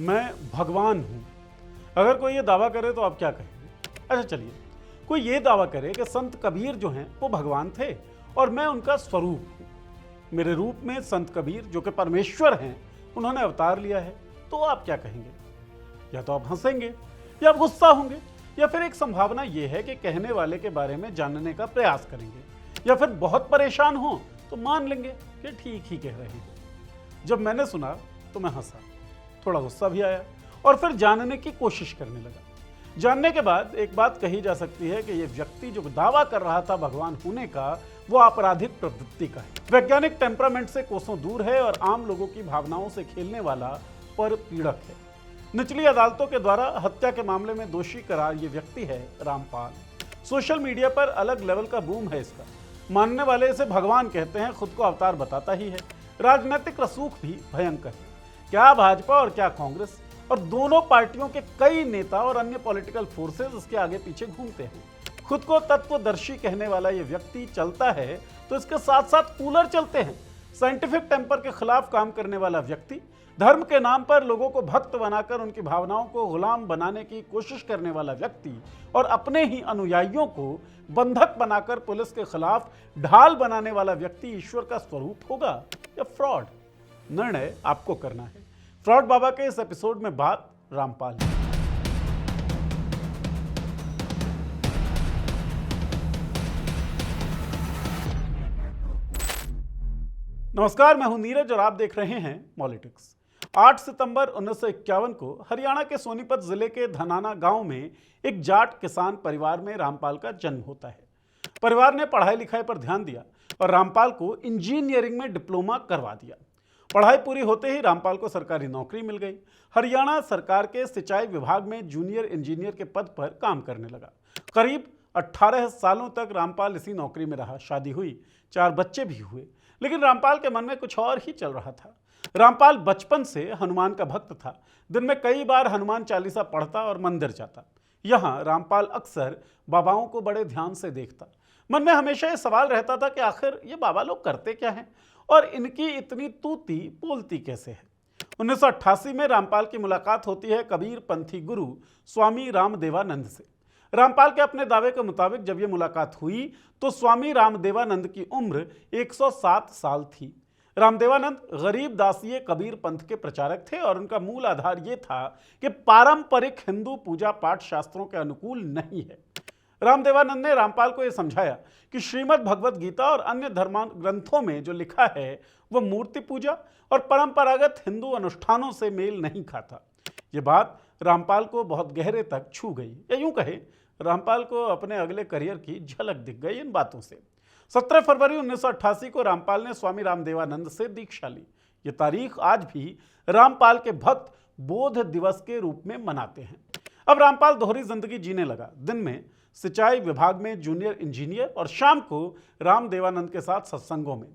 मैं भगवान हूँ। अगर कोई ये दावा करे तो आप क्या कहेंगे? अच्छा चलिए, कोई ये दावा करे कि संत कबीर जो हैं वो भगवान थे और मैं उनका स्वरूप हूँ। मेरे रूप में संत कबीर जो कि परमेश्वर हैं उन्होंने अवतार लिया है, तो आप क्या कहेंगे? या तो आप हंसेंगे या आप गुस्सा होंगे, या फिर एक संभावना यह है कि कहने वाले के बारे में जानने का प्रयास करेंगे, या फिर बहुत परेशान हो तो मान लेंगे कि ठीक ही कह रहे हैं। जब मैंने सुना तो मैं हंसा, थोड़ा गुस्सा भी आया और फिर जानने की कोशिश करने लगा। जानने के बाद एक बात कही जा सकती है कि यह व्यक्ति जो दावा कर रहा था भगवान होने का, वो आपराधिक प्रवृत्ति का है, वैज्ञानिक टेम्परामेंट से कोसों दूर है और आम लोगों की भावनाओं से खेलने वाला पर पीड़क है। निचली अदालतों के द्वारा हत्या के मामले में दोषी करार ये व्यक्ति है रामपाल। सोशल मीडिया पर अलग लेवल का बूम है इसका। मानने वाले इसे भगवान कहते हैं, खुद को अवतार बताता ही है। राजनीतिक रसूख भी भयंकर है। क्या भाजपा और क्या कांग्रेस, और दोनों पार्टियों के कई नेता और अन्य पॉलिटिकल फोर्सेस इसके आगे पीछे घूमते हैं। खुद को तत्वदर्शी कहने वाला ये व्यक्ति चलता है तो इसके साथ साथ कूलर चलते हैं। साइंटिफिक टेम्पर के खिलाफ काम करने वाला व्यक्ति, धर्म के नाम पर लोगों को भक्त बनाकर उनकी भावनाओं को गुलाम बनाने की कोशिश करने वाला व्यक्ति और अपने ही अनुयायियों को बंधक बनाकर पुलिस के खिलाफ ढाल बनाने वाला व्यक्ति ईश्वर का स्वरूप होगा या फ्रॉड? निर्णय आपको करना है। फ्रॉड बाबा के इस एपिसोड में बात रामपाल की। नमस्कार, मैं हूं नीरज और आप देख रहे हैं पॉलिटिक्स। 8 सितंबर 1951 को हरियाणा के सोनीपत जिले के धनाना गांव में एक जाट किसान परिवार में रामपाल का जन्म होता है। परिवार ने पढ़ाई लिखाई पर ध्यान दिया और रामपाल को इंजीनियरिंग में डिप्लोमा करवा दिया। पढ़ाई पूरी होते ही रामपाल को सरकारी नौकरी मिल गई। हरियाणा सरकार के सिंचाई विभाग में जूनियर इंजीनियर के पद पर काम करने लगा। करीब 18 सालों तक रामपाल इसी नौकरी में रहा। शादी हुई, 4 बच्चे भी हुए, लेकिन रामपाल के मन में कुछ और ही चल रहा था। रामपाल बचपन से हनुमान का भक्त था। दिन में कई बार हनुमान चालीसा पढ़ता और मंदिर जाता। यहाँ रामपाल अक्सर बाबाओं को बड़े ध्यान से देखता। मन में हमेशा ये सवाल रहता था कि आखिर ये बाबा लोग करते क्या हैं और इनकी इतनी तूती बोलती कैसे है। 1988 में रामपाल की मुलाकात होती है कबीर पंथी गुरु स्वामी रामदेवानंद से। रामपाल के अपने दावे के मुताबिक जब यह मुलाकात हुई तो स्वामी रामदेवानंद की उम्र 107 साल थी। रामदेवानंद गरीब दासिये कबीर पंथ के प्रचारक थे और उनका मूल आधार यह था कि पारंपरिक हिंदू पूजा पाठ शास्त्रों के अनुकूल नहीं है। रामदेवानंद ने रामपाल को यह समझाया कि श्रीमद् भगवद गीता और अन्य धर्म ग्रंथों में जो लिखा है वह मूर्ति पूजा और परंपरागत हिंदू अनुष्ठानों से मेल नहीं खाता। ये बात रामपाल को बहुत गहरे तक छू गई, या यूं कहे रामपाल को अपने अगले करियर की झलक दिख गई इन बातों से। 17 फरवरी 1988 को रामपाल ने स्वामी रामदेवानंद से दीक्षा ली। ये तारीख आज भी रामपाल के भक्त बोध दिवस के रूप में मनाते हैं। अब रामपाल दोहरी जिंदगी जीने लगा। दिन में सिंचाई विभाग में जूनियर इंजीनियर और शाम को रामदेवानंद के साथ सत्संगों में।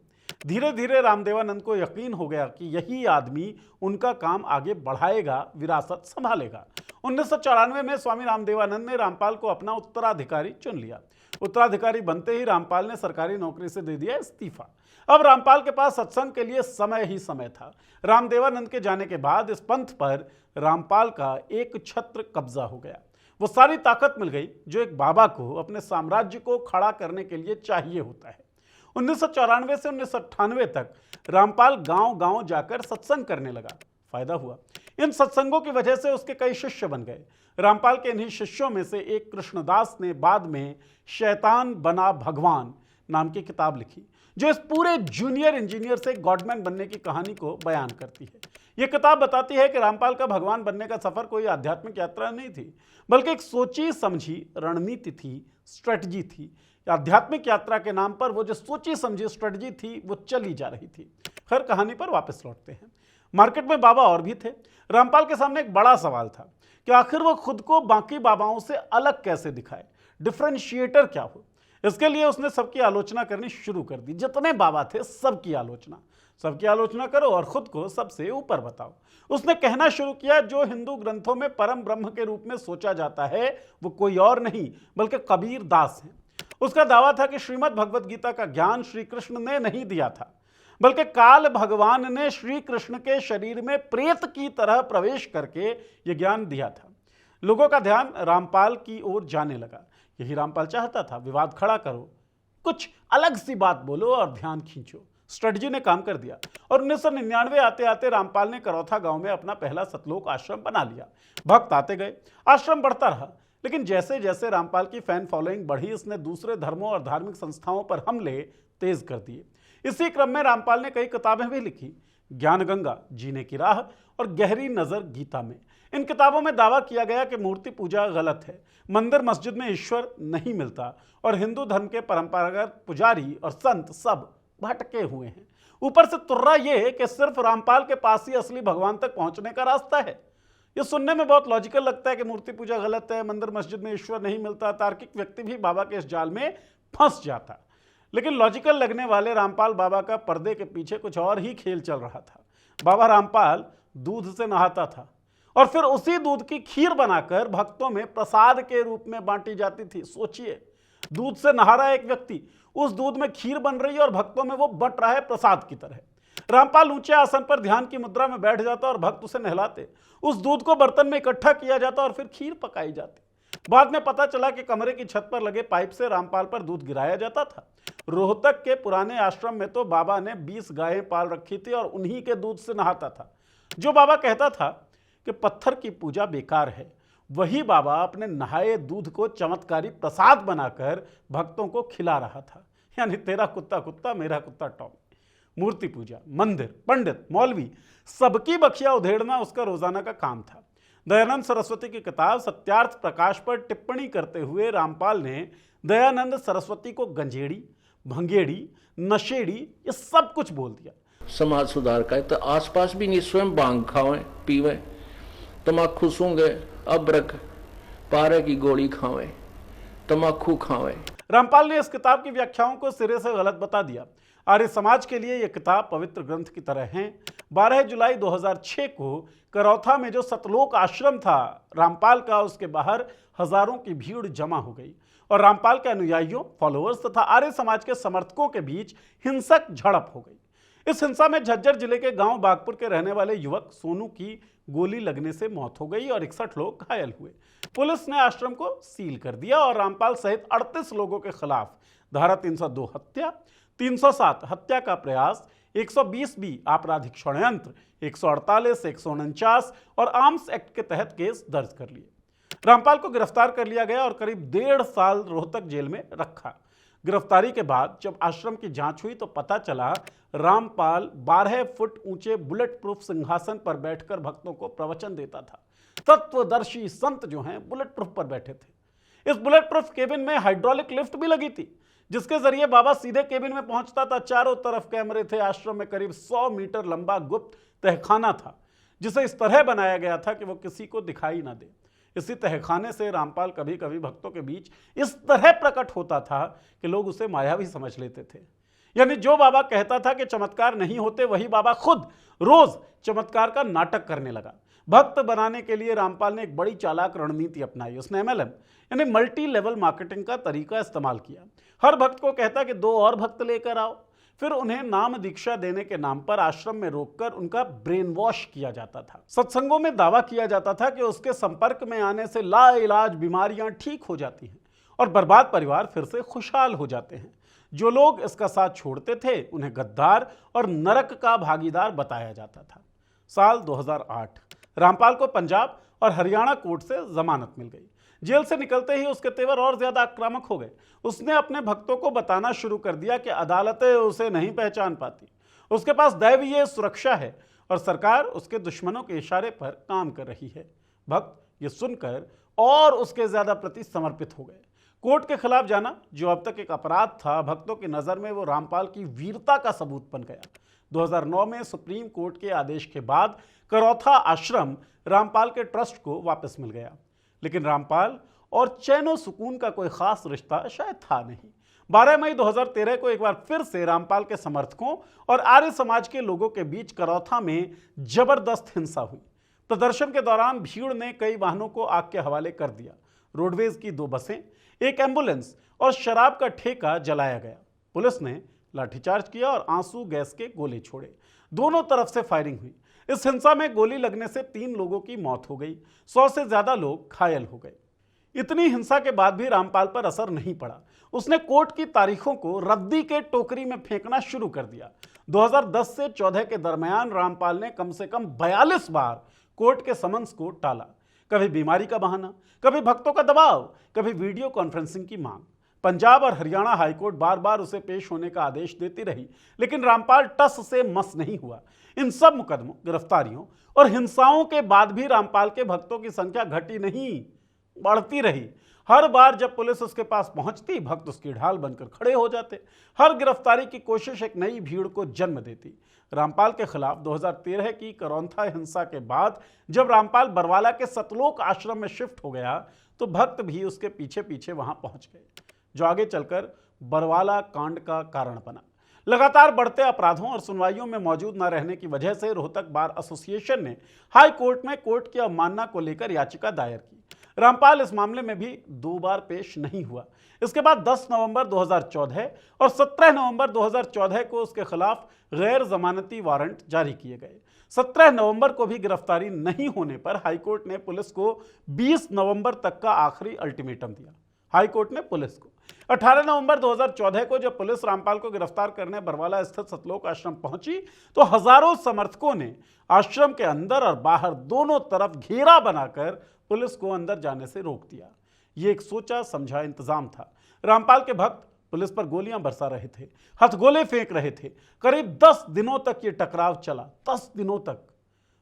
धीरे धीरे रामदेवानंद को यकीन हो गया कि यही आदमी उनका काम आगे बढ़ाएगा, विरासत संभालेगा। 1994 में स्वामी रामदेवानंद ने रामपाल को अपना उत्तराधिकारी चुन लिया। उत्तराधिकारी बनते ही रामपाल ने सरकारी नौकरी से दे दिया इस्तीफा। अब रामपाल के पास सत्संग के लिए समय ही समय था। रामदेवानंद के जाने के बाद इस पंथ पर रामपाल का एक छत्र कब्जा हो गया। वो सारी ताकत मिल गई जो एक बाबा को अपने साम्राज्य को खड़ा करने के लिए चाहिए होता है। 1994 से 1998 तक रामपाल गांव-गांव जाकर सत्संग करने लगा। फायदा हुआ। इन सत्संगों की वजह से उसके कई शिष्य बन गए। रामपाल के इन्हीं शिष्यों में से एक कृष्णदास ने बाद में शैतान बना भगवान नाम की किताब लिखी, जो इस पूरे जूनियर इंजीनियर से गॉडमैन बनने की कहानी को बयान करती है। यह किताब बताती है कि रामपाल का भगवान बनने का सफर कोई आध्यात्मिक यात्रा नहीं थी, बल्कि एक सोची समझी रणनीति थी, स्ट्रेटजी थी। आध्यात्मिक यात्रा के नाम पर वो जो सोची समझी स्ट्रेटजी थी वो चली जा रही थी। खैर, कहानी पर वापस लौटते हैं। मार्केट में बाबा और भी थे। रामपाल के सामने एक बड़ा सवाल था कि आखिर वो खुद को बाकी बाबाओं से अलग कैसे दिखाए, डिफरेंशिएटर क्या हो। इसके लिए उसने सबकी आलोचना करनी शुरू कर दी। जितने बाबा थे सबकी आलोचना करो और खुद को सबसे ऊपर बताओ। उसने कहना शुरू किया, जो हिंदू ग्रंथों में परम ब्रह्म के रूप में सोचा जाता है वो कोई और नहीं बल्कि कबीर दास है। उसका दावा था कि श्रीमद् भगवद गीता का ज्ञान श्री कृष्ण ने नहीं दिया था, बल्कि काल भगवान ने श्री कृष्ण के शरीर में प्रेत की तरह प्रवेश करके यह ज्ञान दिया था। लोगों का ध्यान रामपाल की ओर जाने लगा। यही रामपाल चाहता था, विवाद खड़ा करो, कुछ अलग सी बात बोलो और ध्यान खींचो। स्ट्रेटजी ने काम कर दिया और 1999 आते आते रामपाल ने करौथा गांव में अपना पहला सतलोक आश्रम बना लिया। भक्त आते गए, आश्रम बढ़ता रहा, लेकिन जैसे जैसे रामपाल की फैन फॉलोइंग बढ़ी, इसने दूसरे धर्मों और धार्मिक संस्थाओं पर हमले तेज कर दिए। इसी क्रम में रामपाल ने कई किताबें भी लिखी, ज्ञान गंगा, जीने की राह और गहरी नजर गीता में। इन किताबों में दावा किया गया कि मूर्ति पूजा गलत है, मंदिर मस्जिद में ईश्वर नहीं मिलता और हिंदू धर्म के परंपरागत पुजारी और संत सब भटके हुए हैं। ऊपर से तुर्रा यह कि सिर्फ रामपाल के पास ही असली भगवान तक पहुंचने का रास्ता है। यह सुनने में बहुत लॉजिकल लगता है कि मूर्ति पूजा गलत है, मंदिर मस्जिद में ईश्वर नहीं मिलता। तार्किक व्यक्ति भी बाबा के इस जाल में फंस जाता। लेकिन लॉजिकल लगने वाले रामपाल बाबा का पर्दे के पीछे कुछ और ही खेल चल रहा था। बाबा रामपाल दूध से नहाता था और फिर उसी दूध की खीर बनाकर भक्तों में प्रसाद के रूप में बांटी जाती थी। सोचिए, दूध से नहा रहा है एक व्यक्ति, उस दूध में खीर बन रही है और भक्तों में वो बट रहा है प्रसाद की तरह। रामपाल ऊंचे आसन पर ध्यान की मुद्रा में बैठ जाता और भक्त उसे नहलाते। उस दूध को बर्तन में इकट्ठा किया जाता और फिर खीर पकाई जाती। बाद में पता चला कि कमरे की छत पर लगे पाइप से रामपाल पर दूध गिराया जाता था। रोहतक के पुराने आश्रम में तो बाबा ने 20 गायें पाल रखी थी और उन्हीं के दूध से नहाता था। जो बाबा कहता था कि पत्थर की पूजा बेकार है, वही बाबा अपने नहाए दूध को चमत्कारी प्रसाद बनाकर भक्तों को खिला रहा था। यानी तेरा कुत्ता कुत्ता, मेरा कुत्ता टॉमी। मूर्ति पूजा, मंदिर, पंडित, मौलवी, सबकी बखिया उधेड़ना उसका रोजाना का काम था। दयानंद सरस्वती की किताब सत्यार्थ प्रकाश पर टिप्पणी करते हुए रामपाल ने दयानंद सरस्वती को गंजेड़ी, भंगेड़ी, नशेड़ी, ये सब कुछ बोल दिया। समाज सुधार का तो आसपास भी नहीं, स्वयं भांग खावें पीवें, तमाकू सूंघे, अबरक, पारे की गोली खावें, तमाकू खावें। रामपाल ने इस किताब की व्याख्याओं को सिरे से गलत बता दिया। आर्य समाज के लिए यह किताब पवित्र ग्रंथ की तरह है। 12 जुलाई 2006 को करौथा में जो सतलोक आश्रम था रामपाल का, उसके बाहर हजारों की भीड़ जमा हो गई और रामपाल के अनुयायियों, फॉलोअर्स तथा आर्य समाज के समर्थकों के बीच हिंसक झड़प हो गई। इस हिंसा में झज्जर जिले के गांव बागपुर के रहने वाले युवक सोनू की गोली लगने से मौत हो गई और 61 लोग घायल हुए। पुलिस ने आश्रम को सील कर दिया और रामपाल सहित 38 लोगों के खिलाफ धारा 302 हत्या, 307 हत्या का प्रयास, 120 बी आपराधिक षड्यंत्र, 148, 149 और आर्म्स एक्ट के तहत केस दर्ज कर लिए। रामपाल को गिरफ्तार कर लिया गया और करीब 1.5 साल रोहतक जेल में रखा। गिरफ्तारी के बाद जब आश्रम की जांच हुई तो पता चला रामपाल 12 फुट ऊंचे बुलेट प्रूफ सिंहासन पर बैठकर भक्तों को प्रवचन देता था। तत्वदर्शी संत जो हैं बुलेट प्रूफ पर बैठे थे। इस बुलेट प्रूफ केबिन में हाइड्रोलिक लिफ्ट भी लगी थी, जिसके जरिए बाबा सीधे केबिन में पहुंचता था। चारों तरफ कैमरे थे। आश्रम में करीब 100 मीटर लंबा गुप्त तहखाना था, जिसे इस तरह बनाया गया था कि वो किसी को दिखाई ना दे। इसी तहखाने से रामपाल कभी कभी भक्तों के बीच इस तरह प्रकट होता था कि लोग उसे मायावी समझ लेते थे। यानी जो बाबा कहता था कि चमत्कार नहीं होते, वही बाबा खुद रोज चमत्कार का नाटक करने लगा। भक्त बनाने के लिए रामपाल ने एक बड़ी चालाक रणनीति अपनाई। उसने MLM यानी मल्टी लेवल मार्केटिंग का तरीका इस्तेमाल किया। हर भक्त को कहता कि 2 और भक्त लेकर आओ, फिर उन्हें नाम दीक्षा देने के नाम पर आश्रम में रोककर उनका ब्रेन वॉश किया जाता था। सत्संगों में दावा किया जाता था कि उसके संपर्क में आने से लाइलाज बीमारियां ठीक हो जाती हैं और बर्बाद परिवार फिर से खुशहाल हो जाते हैं। जो लोग इसका साथ छोड़ते थे उन्हें गद्दार और नरक का भागीदार बताया जाता था। साल 2008 रामपाल को पंजाब और हरियाणा कोर्ट से जमानत मिल गई। जेल से निकलते ही उसके तेवर और ज्यादा आक्रामक हो गए। उसने अपने भक्तों को बताना शुरू कर दिया कि अदालतें उसे नहीं पहचान पाती, उसके पास दैवीय सुरक्षा है और सरकार उसके दुश्मनों के इशारे पर काम कर रही है। भक्त ये सुनकर और उसके ज्यादा प्रति समर्पित हो गए। कोर्ट के खिलाफ जाना, जो अब तक एक अपराध था, भक्तों की नजर में वो रामपाल की वीरता का सबूत बन गया। 2009 में सुप्रीम कोर्ट के आदेश के बाद करौथा आश्रम रामपाल के ट्रस्ट को वापस मिल गया। लेकिन रामपाल और चैनो सुकून का कोई खास रिश्ता शायद था नहीं। 12 मई 2013 को एक बार फिर से रामपाल के समर्थकों और आर्य समाज के लोगों के बीच करौथा में जबरदस्त हिंसा हुई। प्रदर्शन के दौरान भीड़ ने कई वाहनों को आग के हवाले कर दिया। रोडवेज की 2 बसें, एक एम्बुलेंस और शराब का ठेका जलाया गया। पुलिस ने लाठीचार्ज किया और आंसू गैस के गोले छोड़े। दोनों तरफ से फायरिंग हुई। इस हिंसा में गोली लगने से 3 लोगों की मौत हो गई, 100 से ज्यादा लोग घायल हो गए। इतनी हिंसा के बाद भी रामपाल पर असर नहीं पड़ा। उसने कोर्ट की तारीखों को रद्दी के टोकरी में फेंकना शुरू कर दिया। 2010 से 14 के दरमियान रामपाल ने कम से कम 42 बार कोर्ट के समन्स को टाला। कभी बीमारी का बहाना, कभी भक्तों का दबाव, कभी वीडियो कॉन्फ्रेंसिंग की मांग। पंजाब और हरियाणा हाईकोर्ट बार बार उसे पेश होने का आदेश देती रही, लेकिन रामपाल टस से मस नहीं हुआ। इन सब मुकदमों, गिरफ्तारियों और हिंसाओं के बाद भी रामपाल के भक्तों की संख्या घटी नहीं, बढ़ती रही। हर बार जब पुलिस उसके पास पहुंचती, भक्त उसकी ढाल बनकर खड़े हो जाते। हर गिरफ्तारी की कोशिश एक नई भीड़ को जन्म देती। रामपाल के खिलाफ 2013 की करौंथा हिंसा के बाद जब रामपाल बरवाला के सतलोक आश्रम में शिफ्ट हो गया, तो भक्त भी उसके पीछे पीछे वहां पहुंच गए, जो आगे चलकर बरवाला कांड का कारण बना। लगातार बढ़ते अपराधों और सुनवाइयों में मौजूद न रहने की वजह से रोहतक बार एसोसिएशन ने हाई कोर्ट में कोर्ट की अवमानना को लेकर याचिका दायर की। रामपाल इस मामले में भी 2 बार पेश नहीं हुआ। इसके बाद 10 नवंबर 2014 और 17 नवंबर 2014 को उसके खिलाफ गैर जमानती वारंट जारी किए गए। 17 नवंबर को भी गिरफ्तारी नहीं होने पर हाईकोर्ट ने पुलिस को 20 नवंबर तक का आखिरी अल्टीमेटम दिया। हाईकोर्ट ने पुलिस को 18 नवंबर 2014 को जब पुलिस रामपाल को गिरफ्तार करने बरवाला स्थित सतलोक आश्रम पहुंची, तो हजारों समर्थकों ने आश्रम के अंदर और बाहर दोनों तरफ घेरा बनाकर पुलिस को अंदर जाने से रोक दिया। यह एक सोचा समझा इंतजाम था। रामपाल के भक्त पुलिस पर गोलियां बरसा रहे थे, हथगोले फेंक रहे थे। करीब 10 दिनों तक ये टकराव चला। 10 दिनों तक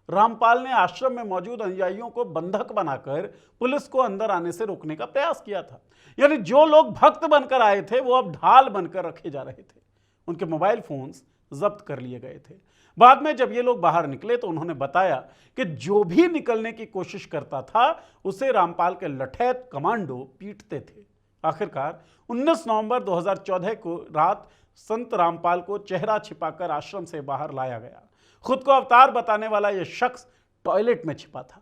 रामपाल ने आश्रम में मौजूद अनुयायियों को बंधक बनाकर पुलिस को अंदर आने से रोकने का प्रयास किया था। यानी जो लोग भक्त बनकर आए थे, वो अब ढाल बनकर रखे जा रहे थे। उनके मोबाइल फोन्स जब्त कर लिए गए थे। बाद में जब ये लोग बाहर निकले तो उन्होंने बताया कि जो भी निकलने की कोशिश करता था, उसे रामपाल के लठैत कमांडो पीटते थे। आखिरकार 19 नवंबर 2014 को रात संत रामपाल को चेहरा छिपाकर आश्रम से बाहर लाया गया। खुद को अवतार बताने वाला यह शख्स टॉयलेट में छिपा था।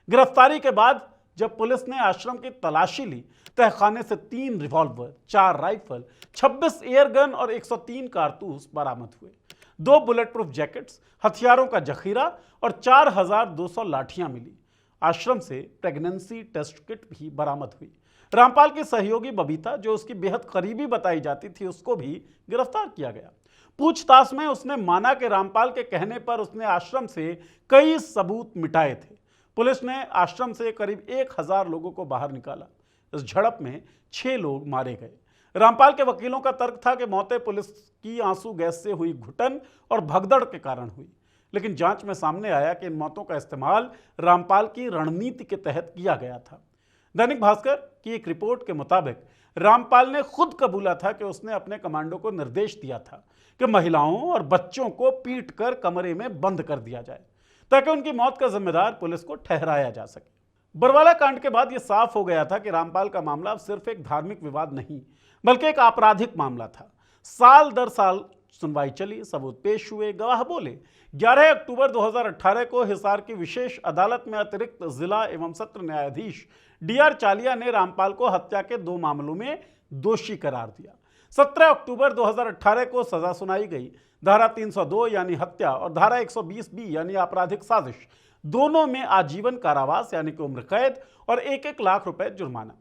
गिरफ्तारी के बाद जब पुलिस ने आश्रम की तलाशी ली, तहखाने से 3 रिवॉल्वर, 4 राइफल, 26 एयरगन और 103 कारतूस बरामद हुए। 2 बुलेट प्रूफ जैकेट्स, हथियारों का जखीरा और 4200 लाठियां मिली। आश्रम से प्रेगनेंसी टेस्ट किट भी बरामद हुई। रामपाल की सहयोगी बबीता, जो उसकी बेहद करीबी बताई जाती थी, उसको भी गिरफ्तार किया गया। पूछताछ में उसने माना कि रामपाल के कहने पर उसने आश्रम से कई सबूत मिटाए थे। पुलिस ने आश्रम से करीब 1000 लोगों को बाहर निकाला। इस झड़प में 6 लोग मारे गए। रामपाल के वकीलों का तर्क था कि मौतें पुलिस की आंसू गैस से हुई घुटन और भगदड़ के कारण हुई, लेकिन जांच में सामने आया कि इन मौतों का इस्तेमाल रामपाल की रणनीति के तहत किया गया था। दैनिक भास्कर की एक रिपोर्ट के मुताबिक रामपाल ने खुद कबूला था कि उसने अपने कमांडो को निर्देश दिया था कि महिलाओं और बच्चों को पीटकर कमरे में बंद कर दिया जाए, ताकि उनकी मौत का जिम्मेदार पुलिस को ठहराया जा सके। बरवाला कांड के बाद यह साफ हो गया था कि रामपाल का मामला अब सिर्फ एक धार्मिक विवाद नहीं, बल्कि एक आपराधिक मामला था। साल दर साल सुनवाई चली, सबूत पेश हुए, गवाह बोले। 11 अक्टूबर 2018 को हिसार की विशेष अदालत में अतिरिक्त जिला एवं सत्र न्यायाधीश DR चालिया ने रामपाल को हत्या के 2 मामलों में दोषी करार दिया। 17 अक्टूबर 2018 को सजा सुनाई गई। धारा 302 यानी हत्या और धारा 120B यानी आपराधिक साजिश, दोनों में आजीवन कारावास यानी कि उम्र कैद और 1-1 लाख रुपए जुर्माना।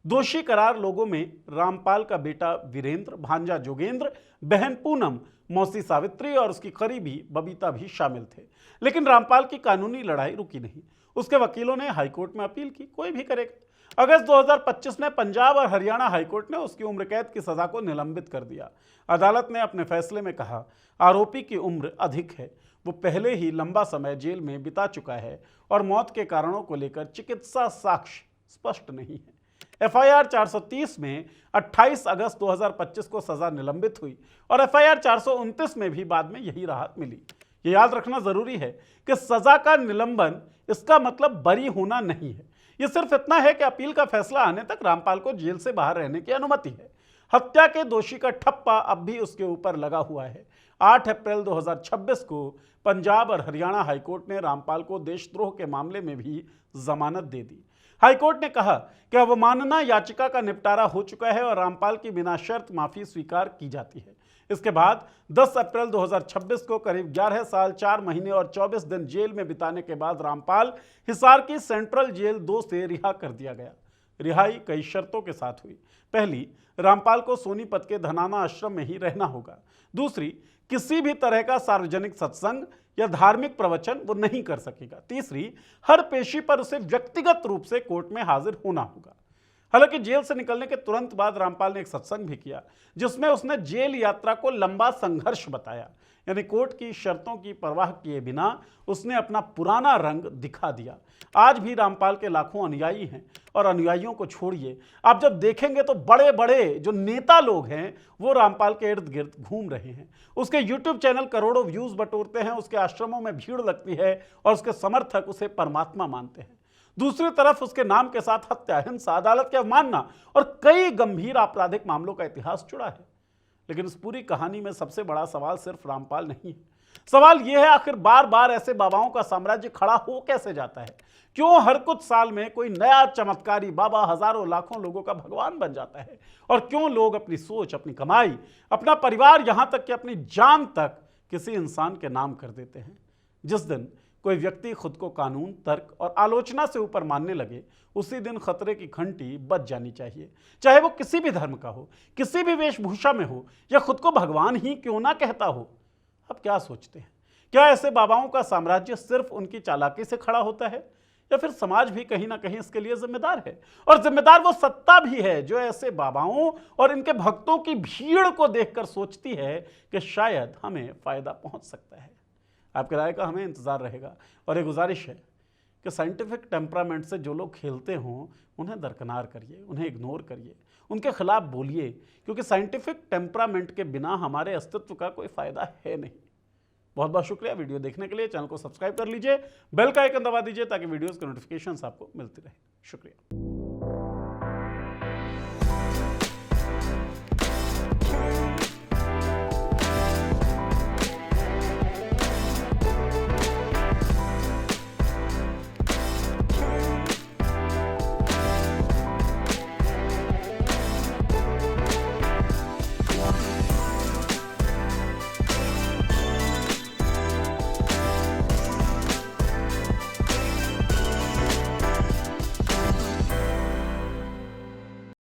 दोषी करार लोगों में रामपाल का बेटा वीरेंद्र, भांजा जोगेंद्र, बहन पूनम, मौसी सावित्री और उसकी करीबी बबीता भी शामिल थे। लेकिन रामपाल की कानूनी लड़ाई रुकी नहीं। उसके वकीलों ने हाईकोर्ट में अपील की, कोई भी करेगा। अगस्त 2025 में पंजाब और हरियाणा हाईकोर्ट ने उसकी उम्र कैद की सजा को निलंबित कर दिया। अदालत ने अपने फैसले में कहा, आरोपी की उम्र अधिक है, वो पहले ही लंबा समय जेल में बिता चुका है और मौत के कारणों को लेकर चिकित्सा साक्ष्य स्पष्ट नहीं है। FIR 430 में 28 अगस्त 2025 को सजा निलंबित हुई और FIR 429 में भी बाद में यही राहत मिली। ये याद रखना जरूरी है कि सजा का निलंबन इसका मतलब बरी होना नहीं है। यह सिर्फ इतना है कि अपील का फैसला आने तक रामपाल को जेल से बाहर रहने की अनुमति है। हत्या के दोषी का ठप्पा अब भी उसके ऊपर लगा हुआ है। 8 अप्रैल 2026 को पंजाब और हरियाणा हाईकोर्ट ने रामपाल को देशद्रोह के मामले में भी जमानत दे दी। हाईकोर्ट ने कहा कि अवमानना याचिका का निपटारा हो चुका है और रामपाल की बिना शर्त माफी स्वीकार की जाती है। इसके बाद 10 अप्रैल 2026 को करीब 11 साल 4 महीने और 24 दिन जेल में बिताने के बाद रामपाल हिसार की सेंट्रल जेल 2 से रिहा कर दिया गया। रिहाई कई शर्तों के साथ हुई। पहली, रामपाल को सोनीपत के धनाना आश्रम में ही रहना होगा। दूसरी, किसी भी तरह का सार्वजनिक सत्संग या धार्मिक प्रवचन वो नहीं कर सकेगा। तीसरी, हर पेशी पर उसे व्यक्तिगत रूप से कोर्ट में हाजिर होना होगा। हालांकि जेल से निकलने के तुरंत बाद रामपाल ने एक सत्संग भी किया, जिसमें उसने जेल यात्रा को लंबा संघर्ष बताया। यानी कोर्ट की शर्तों की परवाह किए बिना उसने अपना पुराना रंग दिखा दिया। आज भी रामपाल के लाखों अनुयायी हैं, और अनुयायियों को छोड़िए, आप जब देखेंगे तो बड़े बड़े जो नेता लोग हैं वो रामपाल के इर्द गिर्द घूम रहे हैं। उसके यूट्यूब चैनल करोड़ों व्यूज बटोरते हैं, उसके आश्रमों में भीड़ लगती है और उसके समर्थक उसे परमात्मा मानते हैं। दूसरी तरफ उसके नाम के साथ हत्या, हिंसा, अदालत की अवमानना और कई गंभीर आपराधिक मामलों का इतिहास जुड़ा है। लेकिन इस पूरी कहानी में सबसे बड़ा सवाल सिर्फ रामपाल नहीं है। सवाल यह है, आखिर बार बार ऐसे बाबाओं का साम्राज्य खड़ा हो कैसे जाता है? क्यों हर कुछ साल में कोई नया चमत्कारी बाबा हजारों लाखों लोगों का भगवान बन जाता है? और क्यों लोग अपनी सोच, अपनी कमाई, अपना परिवार, यहां तक कि अपनी जान तक किसी इंसान के नाम कर देते हैं? जिस दिन कोई व्यक्ति खुद को कानून, तर्क और आलोचना से ऊपर मानने लगे, उसी दिन खतरे की घंटी बज जानी चाहिए। चाहे वो किसी भी धर्म का हो, किसी भी वेशभूषा में हो, या खुद को भगवान ही क्यों ना कहता हो। अब क्या सोचते हैं? क्या ऐसे बाबाओं का साम्राज्य सिर्फ उनकी चालाकी से खड़ा होता है, या फिर समाज भी कहीं ना कहीं इसके लिए जिम्मेदार है? और जिम्मेदार वो सत्ता भी है जो ऐसे बाबाओं और इनके भक्तों की भीड़ को देखकर सोचती है कि शायद हमें फायदा पहुंच सकता है। आपके राय का हमें इंतजार रहेगा। और एक गुजारिश है कि साइंटिफिक टेम्परामेंट से जो लोग खेलते हों उन्हें दरकिनार करिए, उन्हें इग्नोर करिए, उनके खिलाफ बोलिए, क्योंकि साइंटिफिक टेम्परामेंट के बिना हमारे अस्तित्व का कोई फायदा है नहीं। बहुत बहुत शुक्रिया वीडियो देखने के लिए। चैनल को सब्सक्राइब कर लीजिए, बेल का आइकन दबा दीजिए ताकि वीडियोस के नोटिफिकेशंस आपको मिलती रहे। शुक्रिया।